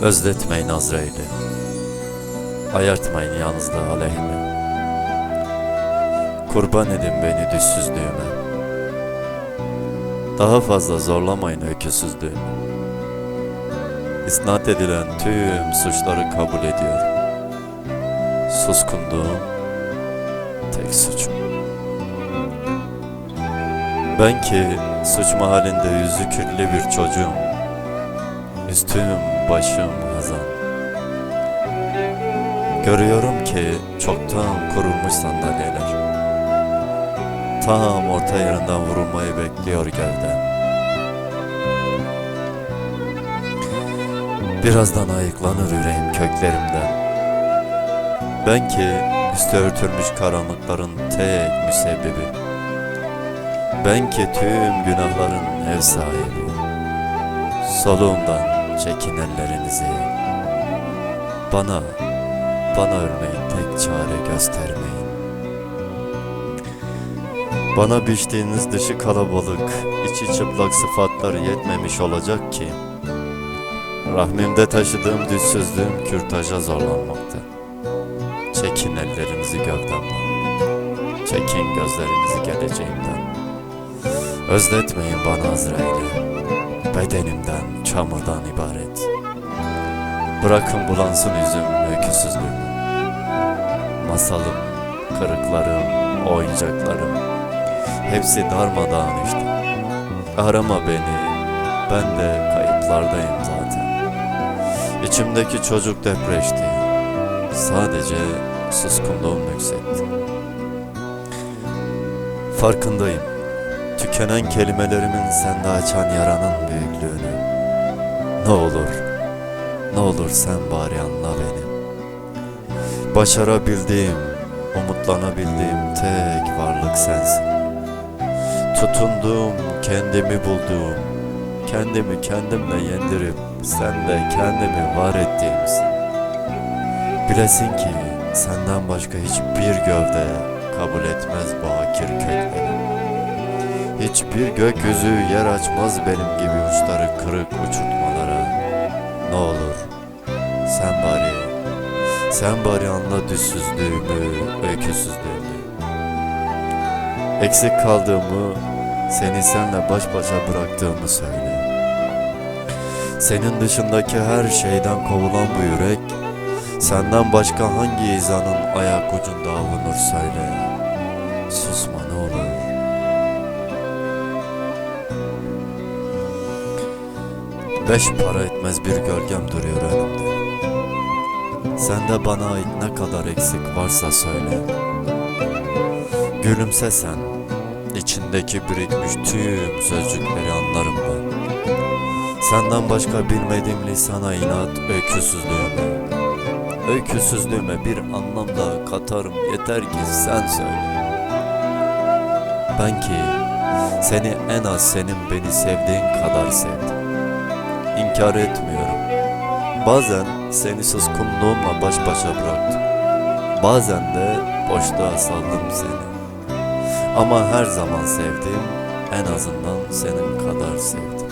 Özletmeyin Azrail'i, ayartmayın yalnızlığı aleyhime. Kurban edin beni düşsüzlüğüme, daha fazla zorlamayın öyküsüzlüğümü. İsnat edilen tüm suçları kabul ediyorum. Suskunluğum tek suçum. Ben ki suç mahallinde yüzü kirli bir çocuğum. Üstüm başım hazan. Görüyorum ki çoktan kurulmuş sandalyeler. Tam orta yerinden vurulmayı bekliyor gövdem. Birazdan ayıklanır yüreğim köklerimden. Ben ki üstü örtülmüş karanlıkların tek müsebbibi. Ben ki tüm günahların ev sahibi. Soluğumdan çekin ellerinizi. Bana ölmeyi tek çare göstermeyin. Bana biçtiğiniz dışı kalabalık, içi çıplak sıfatları yetmemiş olacak ki rahmimde taşıdığım düşsüzlüğüm kürtaja zorlanmakta. Çekin ellerinizi gövdemden, çekin gözlerinizi geleceğimden. Özletmeyin bana Azrail'i, bedenimden, çamurdan ibaret. Bırakın bulansın yüzüm öyküsüzlüğümü. Masalım, kırıklarım, oyuncaklarım, hepsi darmadağın işte. Arama beni, ben de kayıplardayım zaten. İçimdeki çocuk depreşti, sadece suskunluğum yükseltti. Farkındayım, tükenen kelimelerimin sende açan yaranın büyüklüğünü. Ne olur sen bari anla beni. Başarabildiğim, umutlanabildiğim tek varlık sensin. Tutunduğum, kendimi bulduğum, kendimi kendimle yendirip sende kendimi var ettiğimsin. Bilesin ki senden başka hiçbir gövde kabul etmez bu hakir kökleri. Hiçbir gökyüzü yer açmaz benim gibi uçları kırık uçurtmalara. Ne olur sen bari anla düşsüzlüğümü, öyküsüzlüğümü. Eksik kaldığımı, seni senle baş başa bıraktığımı söyle. Senin dışındaki her şeyden kovulan bu yürek, senden başka hangi izanın ayak ucunda avunur söyle. Susma ne olur. Beş para etmez bir gölgem duruyor önümde. Sende bana ait ne kadar eksik varsa söyle. Gülümse sen, içindeki birikmiş tüm sözcükleri anlarım ben. Senden başka bilmediğim lisana inat öyküsüzlüğüme bir anlam daha katarım, yeter ki sen söyle. Ben ki seni en az senin beni sevdiğin kadar sevdim. İnkar etmiyorum. Bazen seni suskunluğumla baş başa bıraktım. Bazen de boşluğa saldım seni. Ama her zaman sevdim, en azından senin kadar sevdim.